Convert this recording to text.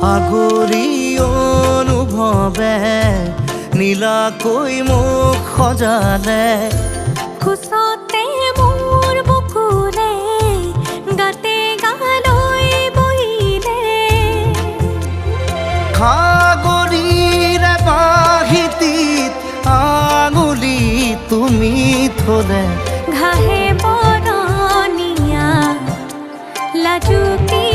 আগৰি অনুভৱে নীলাকৈ মোক সজালে খোজতে মোৰ বুকুলে গাতে গালৈ বহিলে সাগৰীৰে বাহিতিত আঙুলি তুমি থলে ঘাহে বৰণীয়া লাজুকী